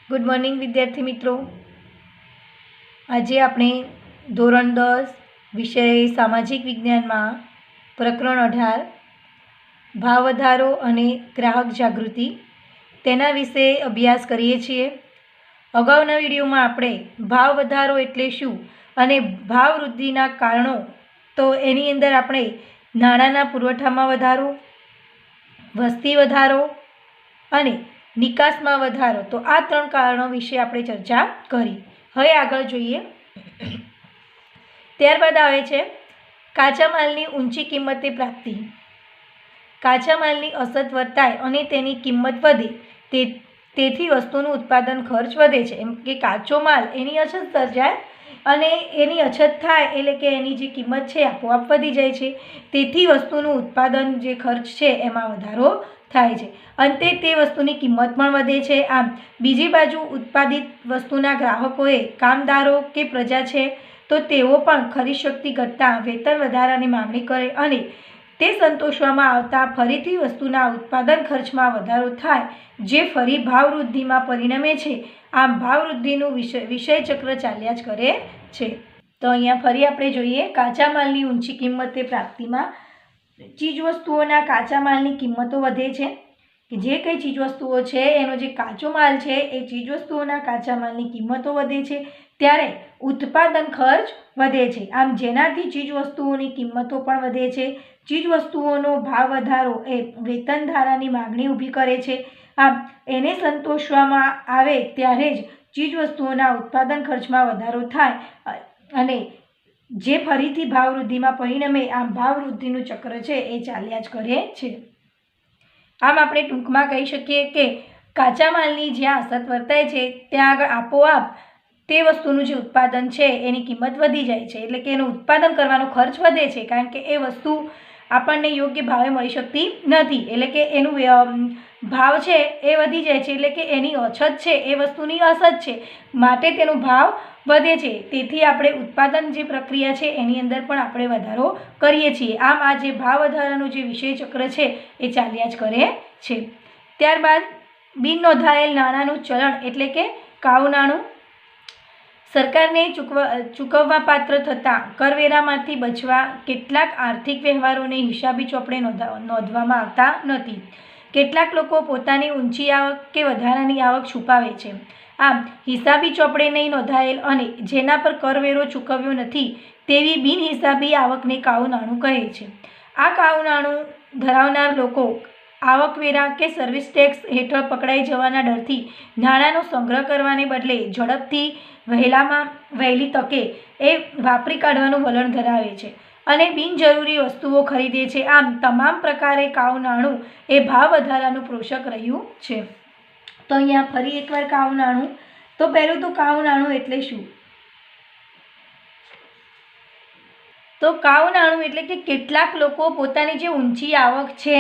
Good morning વિદ્યાર્થી મિત્રો। આજે આપણે ધોરણ 10 વિષય સામાજિક વિજ્ઞાનમાં પ્રકરણ 18 ભાવ વધારો અને ગ્રાહક જાગૃતિ તેના વિશે અભ્યાસ કરીએ છીએ। અગાઉના વિડીયોમાં આપણે ભાવ વધારો એટલે શું અને ભાવ વૃદ્ધિના કારણો, તો એની અંદર આપણે નાણાંના પુરવઠામાં વધારો, વસ્તી વધારો અને નિકાસમાં વધારો, તો આ ત્રણ કારણો વિશે આપણે ચર્ચા કરી। હવે આગળ જોઈએ। ત્યારબાદ આવે છે કાચા માલની ઊંચી કિંમતે પ્રાપ્તિ। કાચા માલની અછત વર્તાય અને તેની કિંમત વધે તેથી વસ્તુનું ઉત્પાદન ખર્ચ વધે છે। એમ કે કાચો માલ એની અછત સર્જાય અને એની અછત થાય એટલે કે એની જે કિંમત છે આપોઆપ વધી જાય છે, તેથી વસ્તુનું ઉત્પાદન જે ખર્ચ છે એમાં વધારો થાય છે। અંતે તે વસ્તુની કિંમત પણ વધે છે। આમ બીજી બાજુ ઉત્પાદિત વસ્તુના ગ્રાહકોએ કામદારો કે પ્રજા છે તો તેઓ પણ ખરીદ શક્તિ ઘટતા વેતન વધારાની માંગણી કરે અને તે સંતોષવામાં આવતા ફરીથી વસ્તુના ઉત્પાદન ખર્ચમાં વધારો થાય, જે ફરી ભાવ વૃદ્ધિમાં પરિણમે છે। આમ ભાવ વૃદ્ધિનું વિષય ચક્ર ચાલ્યા જ કરે છે। તો અહીંયા ફરી આપણે જોઈએ કાચા માલની ઊંચી કિંમતે પ્રાપ્તિમાં ચીજવસ્તુઓના કાચા માલની કિંમતો વધે છે કે જે કંઈ ચીજવસ્તુઓ છે એનો જે કાચો માલ છે એ ચીજવસ્તુઓના કાચા માલની કિંમતો વધે છે ત્યારે ઉત્પાદન ખર્ચ વધે છે। આમ જેનાથી ચીજવસ્તુઓની કિંમતો પણ વધે છે। ચીજવસ્તુઓનો ભાવ વધારો એ વેતન ધારાની માગણી ઊભી કરે છે। આમ એને સંતોષવામાં આવે ત્યારે જ ચીજવસ્તુઓના ઉત્પાદન ખર્ચમાં વધારો થાય અને જે ફરીથી ભાવ વૃદ્ધિમાં પરિણમે। આમ ભાવ વૃદ્ધિનું ચક્ર છે એ ચાલ્યા જ કરે છે। આમ આપણે ટૂંકમાં કહી શકીએ કે કાચા માલની જ્યાં અછત વર્તાય છે ત્યાં આગળ આપોઆપ તે વસ્તુનું જે ઉત્પાદન છે એની કિંમત વધી જાય છે, એટલે કે એનું ઉત્પાદન કરવાનો ખર્ચ વધે છે, કારણ કે એ વસ્તુ આપણને યોગ્ય ભાવે મળી શકતી નથી, એટલે કે એનું ભાવ છે એ વધી જાય છે, એટલે કે એની અછત છે એ વસ્તુની અછત છે માટે તેનો ભાવ વધે છે। તેથી આપણે ઉત્પાદન જે પ્રક્રિયા છે એની અંદર પણ આપણે વધારો કરીએ છીએ। આમ આ જે ભાવ વધારાનું જે વિષય ચક્ર છે એ ચાલ્યા જ કરે છે। ત્યારબાદ બિન નોંધાયેલ નાણાંનું ચલણ એટલે કે કાળું નાણું। સરકારને ચૂકવવા પાત્ર થતા કરવેરામાંથી બચવા કેટલાક આર્થિક વ્યવહારોને હિસાબી ચોપડે નોંધવામાં આવતા નથી। કેટલાક લોકો પોતાની ઊંચી આવક કે વધારાની આવક છુપાવે છે। આમ હિસાબી ચોપડે નહીં નોંધાયેલ અને જેના પર કરવેરો ચૂકવ્યો નથી તેવી બિનહિસાબી આવકને કાળું નાણું કહે છે। આ કાળું નાણું ધરાવનાર લોકો આવકવેરા કે સર્વિસ ટેક્સ હેઠળ પકડાઈ જવાના ડરથી નાણાંનો સંગ્રહ કરવાને બદલે ઝડપથી વહેલી તકે એ વાપરી કાઢવાનું વલણ ધરાવે છે અને બિનજરૂરી વસ્તુઓ ખરીદે છે। આમ તમામ પ્રકારે કાળું નાણું એ ભાવ વધારાનું પોષક રહ્યું છે। તો અહીંયા ફરી એકવાર કાળું નાણું, તો પહેલું તો કાળું નાણું એટલે શું? તો કાળું નાણું એટલે કે કેટલાક લોકો પોતાની જે ઊંચી આવક છે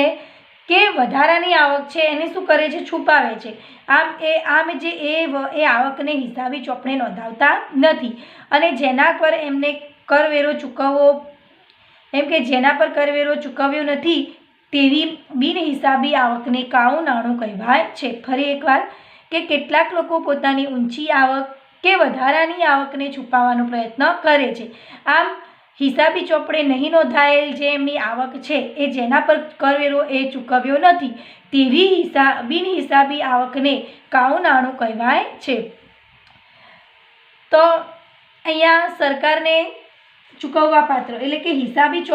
કે વધારાની આવક છે એને શું કરે છે? છુપાવે છે। આમ જે એ આવકને હિસાબી ચોપડે નોંધાવતા નથી અને જેના પર એમને કરવેરો ચૂકવવો ચૂકવ્યો નથી તેવી બિનહિસાબી આવકને કાળું નાણું કહેવાય છે। ફરી એકવાર કે કેટલાક લોકો પોતાની ઊંચી આવક કે વધારાની આવકને છુપાવવાનો પ્રયત્ન કરે છે। આમ હિસાબી ચોપડે નહીં નોંધાયેલ જે એમની આવક છે એ જેના પર કરવેરો એ ચૂકવ્યો નથી તેવી બિનહિસાબી આવકને કાળું નાણું કહેવાય છે। તો અહીંયા સરકારને ચૂકવવા પાત્ર એટલે કે હિસાબી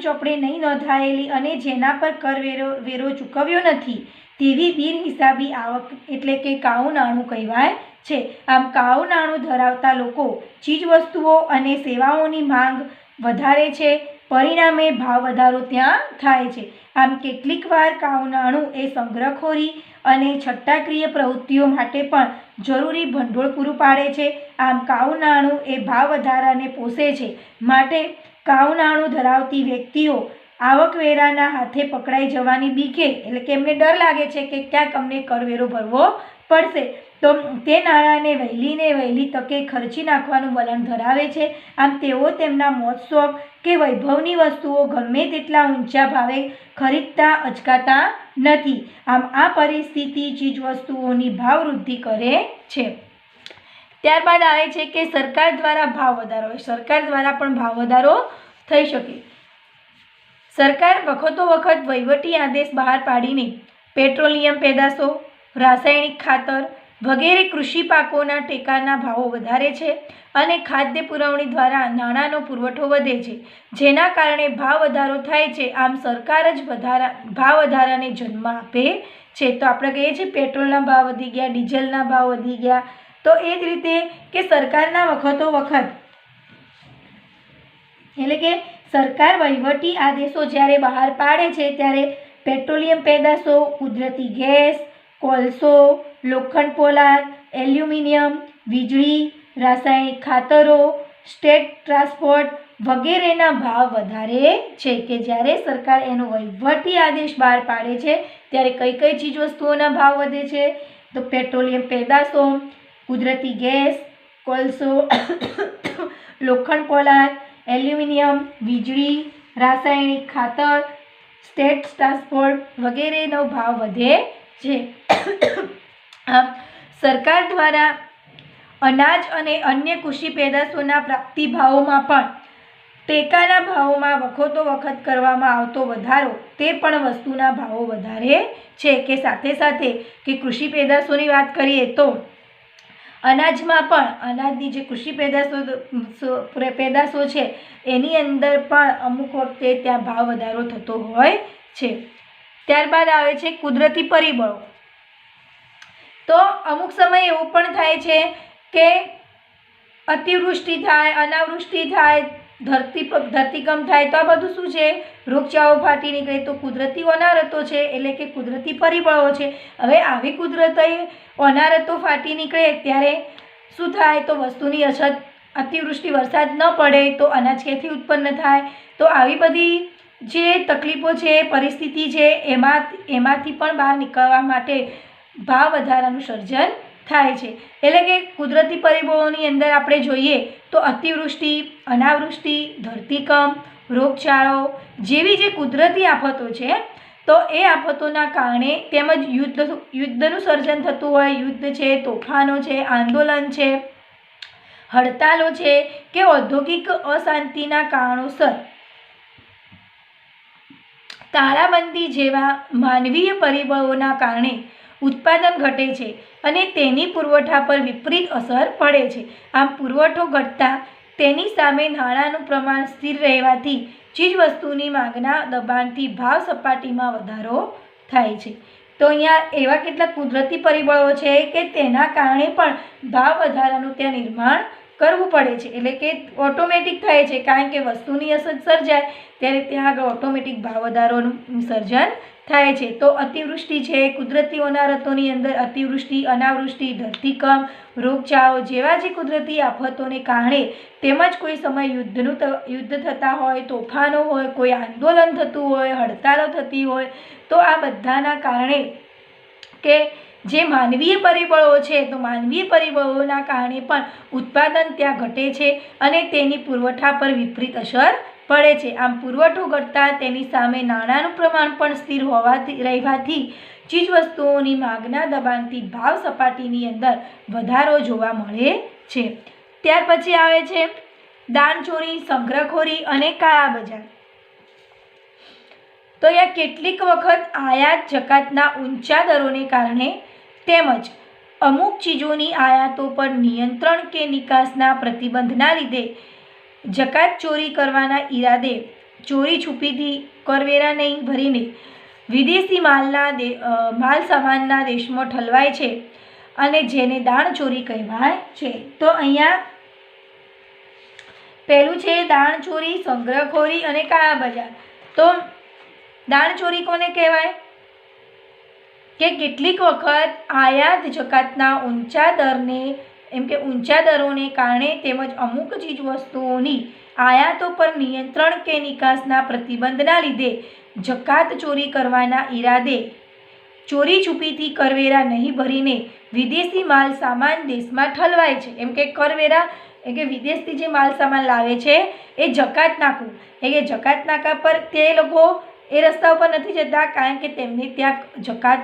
ચોપડે નહીં નોંધાયેલી અને જેના પર કરવેરો ચૂકવ્યો નથી તેવી બિનહિસાબી આવક એટલે કે કાળું નાણું કહેવાય છે। આમ કાળું નાણું ધરાવતા લોકો ચીજવસ્તુઓ અને સેવાઓની માંગ વધારે છે, પરિણામે ભાવ વધારો ત્યાં થાય છે। આમ કેટલીક વાર કાળું નાણું એ સંગ્રહખોરી અને છટ્ટાકીય પ્રવૃત્તિઓ માટે પણ જરૂરી ભંડોળ પૂરું પાડે છે। આમ કાળું નાણું એ ભાવ વધારાને પોષે છે માટે કાળું નાણું ધરાવતી વ્યક્તિઓ આવકવેરાના હાથે પકડાઈ જવાની બીકે, એટલે કે એમને ડર લાગે છે કે ક્યાંક અમને કરવેરો ભરવો પડશે, તો તે નાણાંને વહેલી તકે ખર્ચી નાખવાનું વલણ ધરાવે છે. આમ તેઓ તેમના મોજ-શોખ કે વૈભવની વસ્તુઓ ગમે તેટલા ઊંચા ભાવે ખરીદતા અચકાતા નથી. આમ આ પરિસ્થિતિ ચીજવસ્તુઓની ભાવવૃદ્ધિ કરે છે. ત્યારબાદ આવે છે કે સરકાર દ્વારા ભાવ વધારો. સરકાર દ્વારા પણ ભાવ વધારો થઈ શકે. સરકાર વખતો વખત વહીવટી આદેશ બહાર પાડીને પેટ્રોલિયમ પેદાશો, રાસાયણિક ખાતર વગેરે કૃષિ પાકોના ટેકાના ભાવો વધારે છે અને ખાદ્ય પુરવણી દ્વારા નાણાંનો પુરવઠો વધે છે, જેના કારણે ભાવ વધારો થાય છે. આમ સરકાર જ ભાવ વધારાને જન્મ આપે છે. તો આપણે કહીએ છીએ પેટ્રોલના ભાવ વધી ગયા, ડીઝલના ભાવ વધી ગયા. તો એ જ રીતે કે સરકારના વખતો વખત, એટલે કે સરકાર વહીવટી આદેશો જ્યારે બહાર પાડે છે ત્યારે પેટ્રોલિયમ પેદાશો, કુદરતી ગેસ, કોલસો, લોખંડ પોલાદ, એલ્યુમિનિયમ, વીજળી, રાસાયણિક ખાતરો, સ્ટેટ ટ્રાન્સપોર્ટ વગેરેના ભાવ વધારે છે. કે જ્યારે સરકાર એનો વહીવટી આદેશ બહાર પાડે છે ત્યારે કઈ કઈ ચીજવસ્તુઓના ભાવ વધે છે? તો પેટ્રોલિયમ પેદાશો, કુદરતી ગેસ, કોલસો, લોખંડ પોલાદ, એલ્યુમિનિયમ, વીજળી, રાસાયણિક ખાતર, સ્ટેટ ટ્રાન્સપોર્ટ વગેરેનો ભાવ વધે છે. આમ સરકાર દ્વારા અનાજ અને અન્ય કૃષિ પેદાશોના પ્રાપ્તિ ભાવોમાં પણ ટેકાના ભાવોમાં વખતો વખત કરવામાં આવતો વધારો તે પણ વસ્તુના ભાવો વધારે છે. કે સાથે સાથે કે કૃષિ પેદાશોની વાત કરીએ તો અનાજમાં પણ, અનાજની જે કૃષિ પેદાશો છે એની અંદર પણ અમુક વખતે ત્યાં ભાવ વધારો થતો હોય છે. ત્યારબાદ આવે છે કુદરતી પરિબળો. તો અમુક સમય એવું પણ થાય છે કે અતિવૃષ્ટિ થાય, અનાવૃષ્ટિ થાય, ધરતીકંપ થાય, તો આ બધું શું છે? રોગચાળો ફાટી નીકળે. તો કુદરતી હોનારતો છે, એટલે કે કુદરતી પરિબળો છે. હવે આવી કુદરતી હોનારતો ફાટી નીકળે ત્યારે શું થાય? તો વસ્તુની અછત, અતિવૃષ્ટિ, વરસાદ ન પડે તો અનાજ ક્યાંથી ઉત્પન્ન થાય? તો આવી બધી જે તકલીફો છે, પરિસ્થિતિ છે, એમાંથી પણ બહાર નીકળવા માટે ભાવ વધારાનું સર્જન થાય છે. એટલે કે કુદરતી પરિબળોની અંદર આપણે જોઈએ તો અતિવૃષ્ટિ, અનાવૃષ્ટિ, ધરતીકંપ, રોગચાળો જેવી જે કુદરતી આફતો છે, તો એ આફતોના કારણે તેમજ યુદ્ધનું સર્જન થતું હોય, યુદ્ધ છે, તોફાનો છે, આંદોલન છે, હડતાલો છે કે ઔદ્યોગિક અશાંતિના કારણોસર તાળાબંધી જેવા માનવીય પરિબળોના કારણે ઉત્પાદન ઘટે છે અને તેની પુરવઠા પર વિપરીત અસર પડે છે. આમ પુરવઠો ઘટતા તેની સામે નાણાંનું પ્રમાણ સ્થિર રહેવાથી ચીજવસ્તુની માંગના દબાણથી ભાવ સપાટીમાં વધારો થાય છે. તો અહીંયા એવા કેટલાક કુદરતી પરિબળો છે કે તેના કારણે પણ ભાવ વધારાનું ત્યાં નિર્માણ કરવું પડે છે. એટલે કે ઓટોમેટિક થાય છે, કારણ કે વસ્તુની અસર સર્જાય ત્યારે ત્યાં આગળ ઓટોમેટિક ભાવ વધારોનું સર્જન થાય છે. તો અતિવૃષ્ટિ છે, કુદરતી હોનારતોની અંદર અતિવૃષ્ટિ, અનાવૃષ્ટિ, ધરતીકંપ, રોગચાળો જેવા જે કુદરતી આફતોને કારણે તેમજ કોઈ સમય યુદ્ધ થતા હોય, તોફાનો હોય, કોઈ આંદોલન થતું હોય, હડતાલો થતી હોય, તો આ બધાના કારણે કે જે માનવીય પરિબળો છે, તો માનવીય પરિબળોના કારણે પણ ઉત્પાદન ત્યાં ઘટે છે અને તેની પુરવઠા પર વિપરીત અસર પડે છે. આમ પુરવઠો ઘટતા તેની સામે નાણાંનું પ્રમાણ પણ સ્થિર રહેવાથી ચીજવસ્તુઓની માંગના દબાણથી ભાવ સપાટીની અંદર વધારો જોવા મળે છે. ત્યાર પછી આવે છે દાણચોરી, સંગ્રહખોરી અને કાળા બજાર. તો અહીંયા કેટલીક વખત આયાત જકાતના ઊંચા દરોને કારણે તેમજ અમુક ચીજોની આયાતો પર નિયંત્રણ કે નિકાસના પ્રતિબંધના લીધે જકાત ચોરી કરવાના ઈરાદે ચોરી છુપીથી કરવેરા નહીં ભરીને વિદેશી માલ સામાનના દેશમાં ઠલવાય છે અને જેને દાણચોરી કહેવાય છે. તો અહીંયા પહેલું છે દાણચોરી, સંગ્રહખોરી અને કાળા બજાર. તો દાણચોરી કોને કહેવાય? કે કેટલીક વખત આયાત જકાતના ઊંચા દરોને કારણે તેમજ અમુક ચીજવસ્તુઓની આયાતો પર નિયંત્રણ કે નિકાસના પ્રતિબંધના લીધે જકાત ચોરી કરવાના ઈરાદે ચોરી છુપીથી કરવેરા નહીં ભરીને વિદેશી માલ સામાન દેશમાં ઠલવાય છે. એમ કે કરવેરા એટલે કે વિદેશથી જે માલ સામાન લાવે છે એ જકાત નાકું એટલે કે જકાત નાકા પર તે લોકો એ રસ્તા ઉપર નથી જતા, કારણ કે તેમને ત્યાં જકાત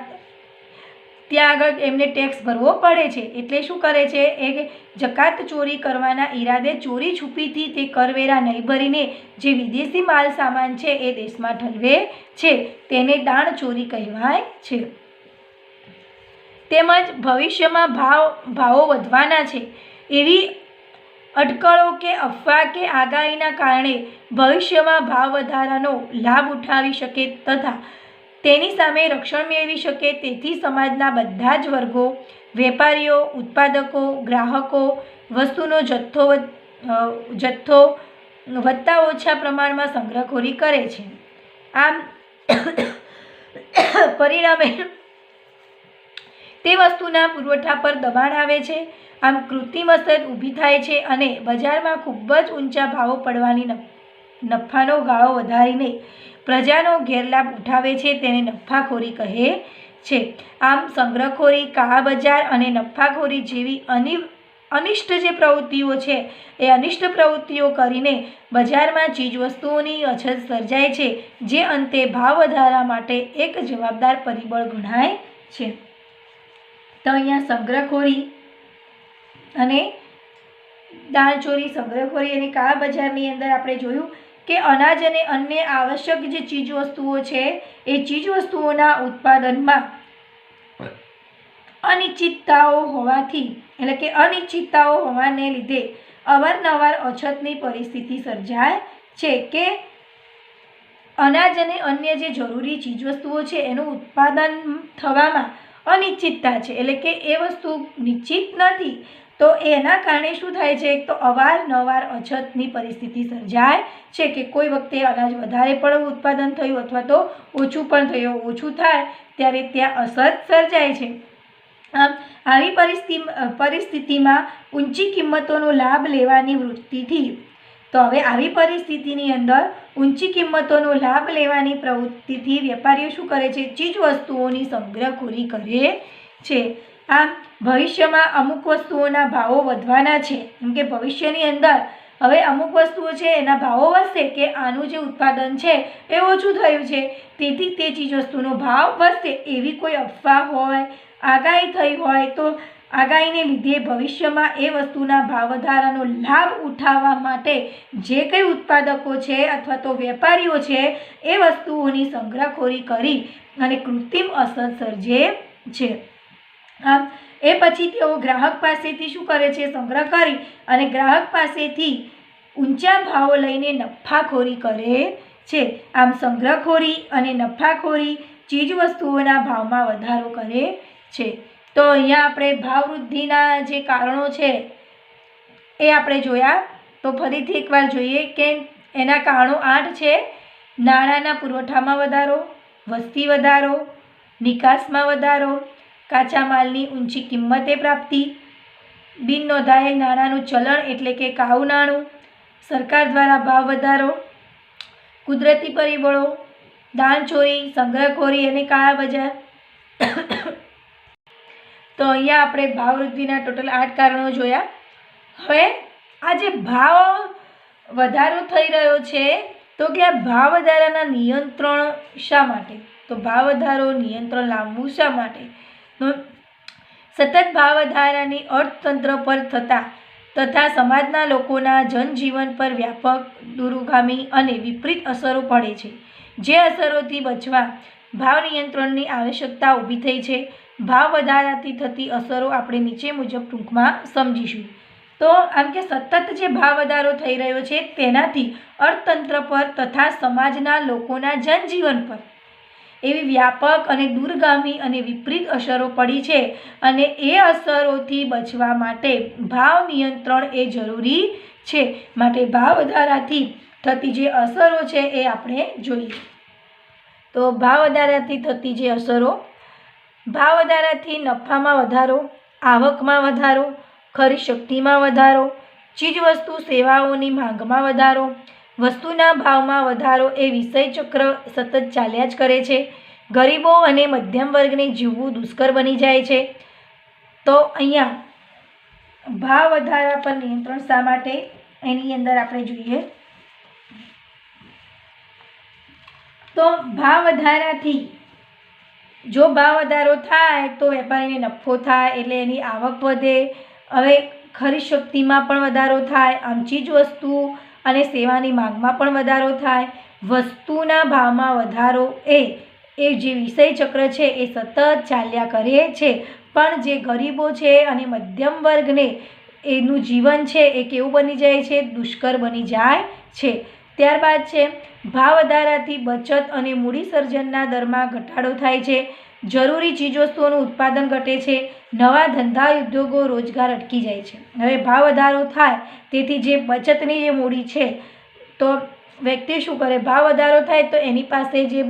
ત્યાં આગળ એમને ટેક્સ ભરવો પડે છે. એટલે શું કરે છે એ જકાત ચોરી કરવાના ઈરાદે ચોરી છુપીથી તે કરવેરા નહીં ભરીને જે વિદેશી માલ સામાન છે એ દેશમાં ઠલવે છે તેને દાણ ચોરી કહેવાય છે. તેમજ ભવિષ્યમાં ભાવો વધવાના છે એવી અટકળો કે અફવા કે આગાહીના કારણે ભવિષ્યમાં ભાવ વધારાનો લાભ ઉઠાવી શકે તથા તેની સામે રક્ષણ મેળવી શકે તેથી સમાજના બધા જ વર્ગો, વેપારીઓ, ઉત્પાદકો, ગ્રાહકો વસ્તુનો જથ્થો વધતા ઓછા પ્રમાણમાં સંગ્રહખોરી કરે છે. આમ પરિણામે તે વસ્તુના પુરવઠા પર દબાણ આવે છે. આમ કૃત્રિમ અસર ઊભી થાય છે અને બજારમાં ખૂબ જ ઊંચા ભાવો પડવાની નફાનો ગાળો વધારીને પ્રજાનો ગેરલાભ ઉઠાવે છે તેને નફાખોરી કહે છે. આમ સંગ્રહખોરી, કાળા બજાર અને નફાખોરી જેવી અનિષ્ટ જે પ્રવૃત્તિઓ છે એ અનિષ્ટ પ્રવૃત્તિઓ કરીને બજારમાં ચીજવસ્તુઓની અછત સર્જાય છે, જે અંતે ભાવ વધારા માટે એક જવાબદાર પરિબળ ગણાય છે. તો અહીંયા સંગ્રહખોરી અને દાણચોરી, સંગ્રહખોરી અને કાળા બજારની અંદર આપણે જોયું કે અનાજ અને અન્ય આવશ્યક જે ચીજવસ્તુઓ છે એ ચીજવસ્તુઓના ઉત્પાદનમાં અનિશ્ચિતતાઓ હોવાને લીધે અવારનવાર અછતની પરિસ્થિતિ સર્જાય છે કે અનાજ અને અન્ય જે જરૂરી ચીજવસ્તુઓ છે એનું ઉત્પાદન થવામાં અનિશ્ચિતતા છે, એટલે કે એ વસ્તુ નિશ્ચિત નથી. તો એના કારણે શું થાય છે, તો અવારનવાર અછતની પરિસ્થિતિ સર્જાય છે કે કોઈ વખતે અનાજ વધારે પણ ઉત્પાદન થયું અથવા તો ઓછું પણ થયું. ઓછું થાય ત્યારે ત્યાં અછત સર્જાય છે. આમ આવી પરિસ્થિતિમાં ઊંચી કિંમતોનો લાભ લેવાની વૃત્તિથી હવે આવી પરિસ્થિતિની અંદર ઊંચી કિંમતોનો લાભ લેવાની પ્રવૃત્તિથી વેપારીઓ શું કરે છે, ચીજ વસ્તુઓની સંગ્રહખોરી કરે છે. આમ ભવિષ્યમાં અમુક વસ્તુઓના ભાવો વધવાના છે. કેમ કે ભવિષ્યની અંદર હવે અમુક વસ્તુઓ છે એના ભાવો વધશે કે આનું જે ઉત્પાદન છે એ ઓછું થયું છે તેથી તે ચીજવસ્તુનો ભાવ વધશે એવી કોઈ અફવા હોય, આગાહી થઈ હોય તો આગાહીને લીધે ભવિષ્યમાં એ વસ્તુના ભાવ વધારાનો લાભ ઉઠાવવા માટે જે કંઈ ઉત્પાદકો છે અથવા તો વેપારીઓ છે એ વસ્તુઓની સંગ્રહખોરી કરી અને કૃત્રિમ અસર સર્જે છે. આમ એ પછી તેઓ ગ્રાહક પાસેથી શું કરે છે, સંગ્રહ કરી અને ગ્રાહક પાસેથી ઊંચા ભાવો લઈને નફાખોરી કરે છે. આમ સંગ્રહખોરી અને નફાખોરી ચીજવસ્તુઓના ભાવમાં વધારો કરે છે. તો અહીંયા આપણે ભાવવૃદ્ધિના જે કારણો છે એ આપણે જોયા. તો ફરીથી એકવાર જોઈએ કે એના કારણો 8 છે. નાણાંના પુરવઠામાં વધારો, વસ્તી વધારો, નિકાસમાં વધારો, કાચા માલની ઊંચી કિંમતે પ્રાપ્તિ, બિન નોંધાયેલ નાણાંનું ચલણ એટલે કે કાળું નાણું, સરકાર દ્વારા ભાવ વધારો, કુદરતી પરિબળો, દાણચોરી, સંગ્રહખોરી અને કાળા બજાર. તો અહીંયા આપણે ભાવવૃદ્ધિના ટોટલ 8 કારણો જોયા. હવે આ જે ભાવ વધારો થઈ રહ્યો છે તો કે આ ભાવ વધારાના નિયંત્રણ શા માટે, તો ભાવ વધારો નિયંત્રણ લાવવું શા માટે, સતત ભાવ વધારાની અર્થતંત્ર પર તથા સમાજના લોકોના જનજીવન પર વ્યાપક, દૂરગામી અને વિપરીત અસરો પડે છે. જે અસરોથી બચવા ભાવ નિયંત્રણની આવશ્યકતા ઊભી થઈ છે. ભાવ વધારાથી થતી અસરો આપણે નીચે મુજબ ટૂંકમાં સમજીશું. તો આમ કે સતત જે ભાવ વધારો થઈ રહ્યો છે તેનાથી અર્થતંત્ર પર તથા સમાજના લોકોના જનજીવન પર એવી વ્યાપક અને દૂરગામી અને વિપરીત અસરો પડી છે અને એ અસરોથી બચવા માટે ભાવ નિયંત્રણ એ જરૂરી છે. માટે ભાવ વધારાથી થતી જે અસરો છે એ આપણે જોઈએ. તો ભાવ વધારાથી થતી જે અસરો, ભાવ વધારાથી નફામાં વધારો, આવકમાં વધારો, ખરીદ શક્તિમાં વધારો, ચીજવસ્તુ સેવાઓની માંગમાં વધારો, વસ્તુના ભાવમાં વધારો એ વિષય ચક્ર સતત ચાલ્યા જ કરે છે. ગરીબો અને મધ્યમ વર્ગને જીવવું દુષ્કર બની જાય છે. તો અહીંયા ભાવ વધારા પર નિયંત્રણ શા માટે, એની અંદર આપણે જોઈએ તો ભાવ વધારાથી જો ભાવ વધારો થાય તો વેપારીને નફો થાય, એટલે એની આવક વધે. હવે ખરીદ શક્તિમાં પણ વધારો થાય. આમ ચીજ વસ્તુ અને સેવાની માંગમાં પણ વધારો થાય. વસ્તુના ભાવમાં વધારો એ જે વિષય ચક્ર છે એ સતત ચાલ્યા કરે છે. પણ જે ગરીબો છે અને મધ્યમ વર્ગને એનું જીવન છે એ કેવું બની જાય છે, દુષ્કર બની જાય છે. ત્યારબાદ છે ભાવ વધારાથી બચત અને મૂડી સર્જનના દરમાં ઘટાડો થાય છે. જરૂરી ચીજવસ્તુઓનું ઉત્પાદન ઘટે છે. નવા ધંધા ઉદ્યોગો રોજગાર અટકી જાય છે. હવે ભાવ વધારો થાય તેથી જે બચતની જે મૂડી છે, તો વ્યક્તિ શું કરે, ભાવ વધારો થાય તો એની પાસે જે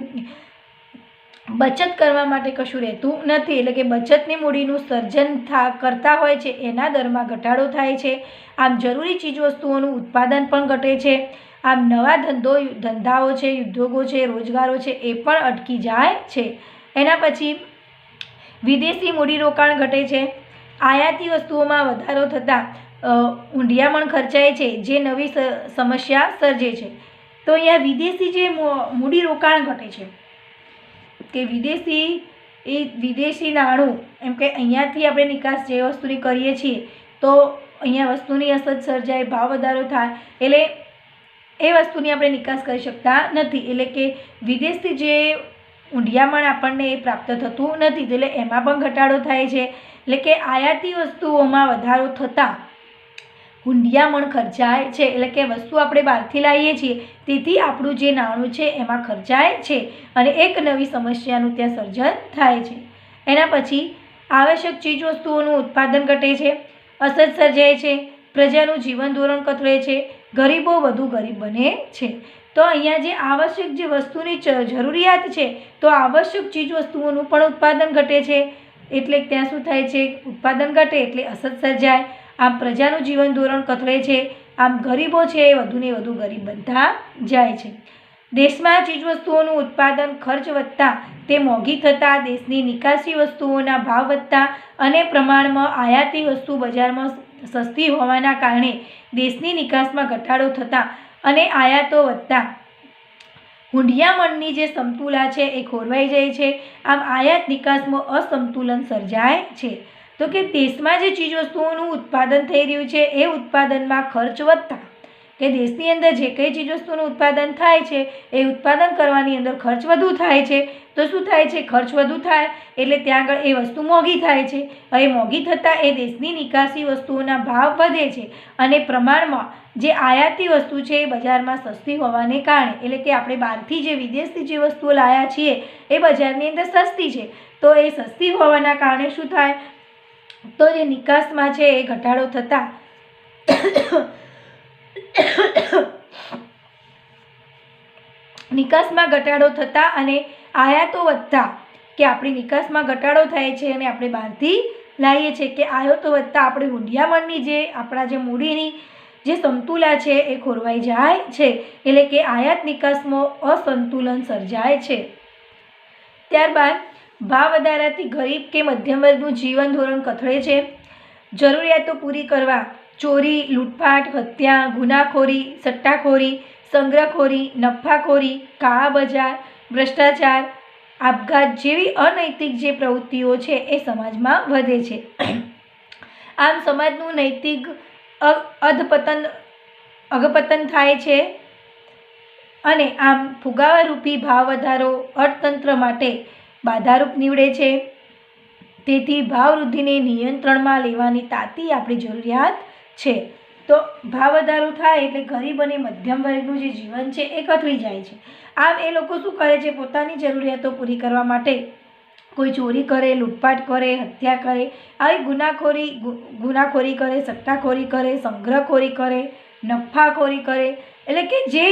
બચત કરવા માટે કશું રહેતું નથી, એટલે કે બચતની મૂડીનું સર્જન કરતા હોય છે એના દરમાં ઘટાડો થાય છે. આમ જરૂરી ચીજવસ્તુઓનું ઉત્પાદન પણ ઘટે છે. આમ નવા ધંધાઓ છે, ઉદ્યોગો છે, રોજગારો છે એ પણ અટકી જાય છે. એના પછી વિદેશી મૂડીરોકાણ ઘટે છે. આયાતી વસ્તુઓમાં વધારો થતાં ઊંડિયામણ ખર્ચાય છે, જે નવી સમસ્યા સર્જે છે. તો અહીંયા વિદેશી જે મૂડીરોકાણ ઘટે છે કે વિદેશી નાણું, એમ કે અહીંયાથી આપણે નિકાસ જે વસ્તુની કરીએ છીએ તો અહીંયા વસ્તુની અછત સર્જાય, ભાવ વધારો થાય, એટલે એ વસ્તુની આપણે નિકાસ કરી શકતા નથી. એટલે કે વિદેશથી જે ઊંડિયામણ આપણને એ પ્રાપ્ત થતું નથી, એટલે એમાં પણ ઘટાડો થાય છે. એટલે કે આયાતી વસ્તુઓમાં વધારો થતાં ઊંડિયામણ ખર્ચાય છે. એટલે કે વસ્તુ આપણે બહારથી લાવીએ છીએ તેથી આપણું જે નાણું છે એમાં ખર્ચાય છે અને એક નવી સમસ્યાનું ત્યાં સર્જન થાય છે. એના પછી આવશ્યક ચીજવસ્તુઓનું ઉત્પાદન ઘટે છે, અછત સર્જાય છે, પ્રજાનું જીવન ધોરણ કથળે છે, ગરીબો વધુ ગરીબ બને છે. તો અહીંયા જે આવશ્યક જે વસ્તુની જરૂરિયાત છે, તો આવશ્યક ચીજવસ્તુઓનું પણ ઉત્પાદન ઘટે છે. એટલે ત્યાં શું થાય છે, ઉત્પાદન ઘટે એટલે અછત સર્જાય. આમ પ્રજાનું જીવન ધોરણ કથળે છે. આમ ગરીબો છે એ વધુને વધુ ગરીબ બનતા જાય છે. દેશમાં ચીજવસ્તુઓનું ઉત્પાદન ખર્ચ વધતા તે મોંઘી થતાં દેશની નિકાસી વસ્તુઓના ભાવ વધતા અને પ્રમાણમાં આયાતી વસ્તુ બજારમાં સસ્તી હોવાના કારણે દેશની નિકાસમાં ઘટાડો થતાં અને આયાતો વધતા ઊંડિયામણની જે સમતુલા છે એ ખોરવાઈ જાય છે. આમ આયાત નિકાસમાં અસંતુલન સર્જાય છે. તો કે દેશમાં જે ચીજવસ્તુઓનું ઉત્પાદન થઈ રહ્યું છે એ ઉત્પાદનમાં ખર્ચ વધતા, કે દેશની અંદર જે કંઈ ચીજવસ્તુનું ઉત્પાદન થાય છે એ ઉત્પાદન કરવાની અંદર ખર્ચ વધુ થાય છે. તો શું થાય છે, ખર્ચ વધુ થાય એટલે ત્યાં આગળ એ વસ્તુ મોંઘી થાય છે. હવે મોંઘી થતાં એ દેશની નિકાસી વસ્તુઓના ભાવ વધે છે અને પ્રમાણમાં જે આયાતી વસ્તુ છે એ બજારમાં સસ્તી હોવાને કારણે, એટલે કે આપણે બહારથી જે વિદેશથી જે વસ્તુઓ લાવ્યા છીએ એ બજારની અંદર સસ્તી છે, તો એ સસ્તી હોવાના કારણે શું થાય, તો જે નિકાસમાં છે એ ઘટાડો થતાં નિકાસમાં ઘટાડો થતાં અને આયાતો વધતા, કે આપણી નિકાસમાં ઘટાડો થાય છે અને આપણે બહારથી લાવીએ છીએ, કે આયાતો વધતા આપણે ઊંડિયામણની જે આપણા જે મૂડીની જે સમતુલા છે એ ખોરવાઈ જાય છે. એટલે કે આયાત નિકાસમાં અસંતુલન સર્જાય છે. ત્યારબાદ ભાવ વધારાથી ગરીબ કે મધ્યમ વર્ગનું જીવન ધોરણ કથળે છે. જરૂરિયાતો પૂરી કરવા ચોરી, લૂંટફાટ, હત્યા, ગુનાખોરી, સટ્ટાખોરી, સંગ્રહખોરી, નફાખોરી, કાળા બજાર, ભ્રષ્ટાચાર, આપઘાત જેવી અનૈતિક જે પ્રવૃત્તિઓ છે એ સમાજમાં વધે છે. આમ સમાજનું નૈતિક અધપતન થાય છે અને આમ ફુગાવારૂપી ભાવ વધારો અર્થતંત્ર માટે બાધારૂપ નીવડે છે. તેથી ભાવ વૃદ્ધિને નિયંત્રણમાં લેવાની તાતી આપણી જરૂરિયાત છે. તો ભાવ વધારો થાય એટલે ગરીબ અને મધ્યમ વર્ગનું જે જીવન છે એ કથળી જાય છે. આમ એ લોકો શું કરે છે, પોતાની જરૂરિયાતો પૂરી કરવા માટે કોઈ ચોરી કરે, લૂંટફાટ કરે, હત્યા કરે, આવી ગુનાખોરી કરે, સટ્ટાખોરી કરે, સંગ્રહખોરી કરે, નફાખોરી કરે, એટલે કે જે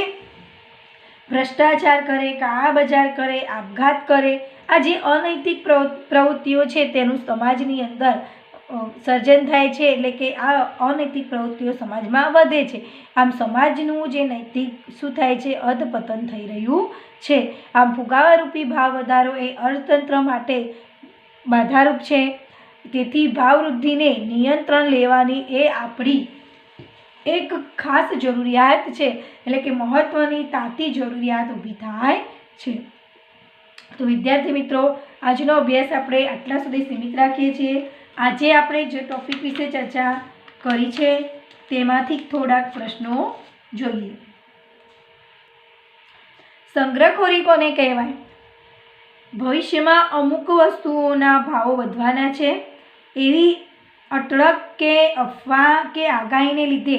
ભ્રષ્ટાચાર કરે, કાળા બજાર કરે, આપઘાત કરે, આ જે અનૈતિક પ્રવૃત્તિઓ છે તેનું સમાજની અંદર સર્જન થાય છે, એટલે કે આ અનૈતિક પ્રવૃત્તિઓ સમાજમાં વધે છે. આમ સમાજનું જે નૈતિક શું થાય છે, અધપતન થઈ રહ્યું છે. આમ ફુગાવારૂપી ભાવ વધારો એ અર્થતંત્ર માટે બાધારૂપ છે. તેથી ભાવવૃદ્ધિને નિયંત્રણ લેવાની એ આપણી એક ખાસ જરૂરિયાત છે, એટલે કે મહત્ત્વની તાતી જરૂરિયાત ઊભી થાય છે. તો વિદ્યાર્થી મિત્રો, આજનો અભ્યાસ આપણે આટલા સુધી સીમિત રાખીએ છીએ. આજે આપણે જે ટોપિક વિશે ચર્ચા કરી છે તેમાંથી થોડાક પ્રશ્નો જોઈએ. સંગ્રહખોરી કોને કહેવાય? ભવિષ્યમાં અમુક વસ્તુઓના ભાવો વધવાના છે એવી અટળક કે અફવા કે આગાહીને લીધે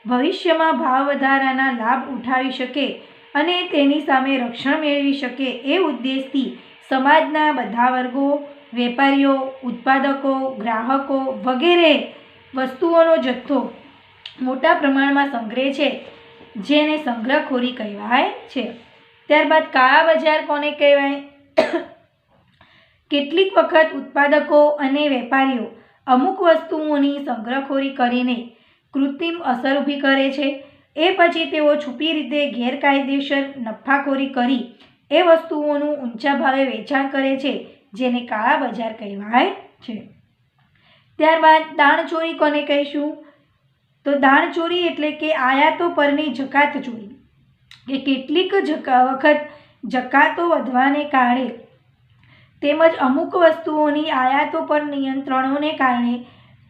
ભવિષ્યમાં ભાવ વધારાના લાભ ઉઠાવી શકે અને તેની સામે રક્ષણ મેળવી શકે એ ઉદ્દેશથી સમાજના બધા વર્ગો, વેપારીઓ, ઉત્પાદકો, ગ્રાહકો વગેરે વસ્તુઓનો જથ્થો મોટા પ્રમાણમાં સંગ્રહે છે, જેને સંગ્રહખોરી કહેવાય છે. ત્યારબાદ કાળા બજાર કોને કહેવાય? કેટલીક વખત ઉત્પાદકો અને વેપારીઓ અમુક વસ્તુઓની સંગ્રહખોરી કરીને કૃત્રિમ અસર ઊભી કરે છે. એ પછી તેઓ છુપી રીતે ગેરકાયદેસર નફાખોરી કરી એ વસ્તુઓનું ઊંચા ભાવે વેચાણ કરે છે, જેને કાળા બજાર કહેવાય છે. ત્યારબાદ દાણચોરી કોને કહીશું? તો દાણચોરી એટલે કે આયાતો પરની જકાત ચોરી. કે કેટલીક વખત જકાતો વધવાને કારણે તેમજ અમુક વસ્તુઓની આયાતો પર નિયંત્રણોને કારણે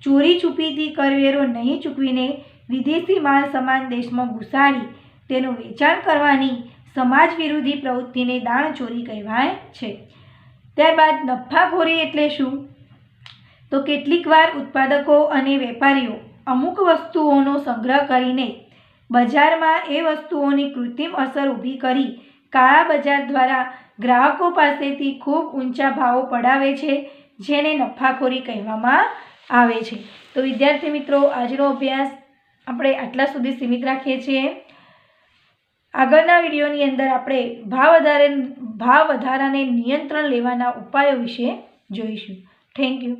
ચોરી છુપીથી કરવેરો નહીં ચૂકવીને વિદેશી માલ સમાન દેશમાં ઘુસાડી તેનું વેચાણ કરવાની સમાજ વિરોધી પ્રવૃત્તિને દાણચોરી કહેવાય છે. ત્યારબાદ નફાખોરી એટલે શું? તો કેટલીક વાર ઉત્પાદકો અને વેપારીઓ અમુક વસ્તુઓનો સંગ્રહ કરીને બજારમાં એ વસ્તુઓની કૃત્રિમ અસર ઊભી કરી કાળા બજાર દ્વારા ગ્રાહકો પાસેથી ખૂબ ઊંચા ભાવો પડાવે છે, જેને નફાખોરી કહેવામાં આવે છે. તો વિદ્યાર્થી મિત્રો, આજનો અભ્યાસ આપણે આટલા સુધી સીમિત રાખીએ છીએ. આગળના વિડીયોની અંદર આપણે ભાવ વધારાને નિયંત્રણ લેવાના ઉપાયો વિશે જોઈશું. Thank you.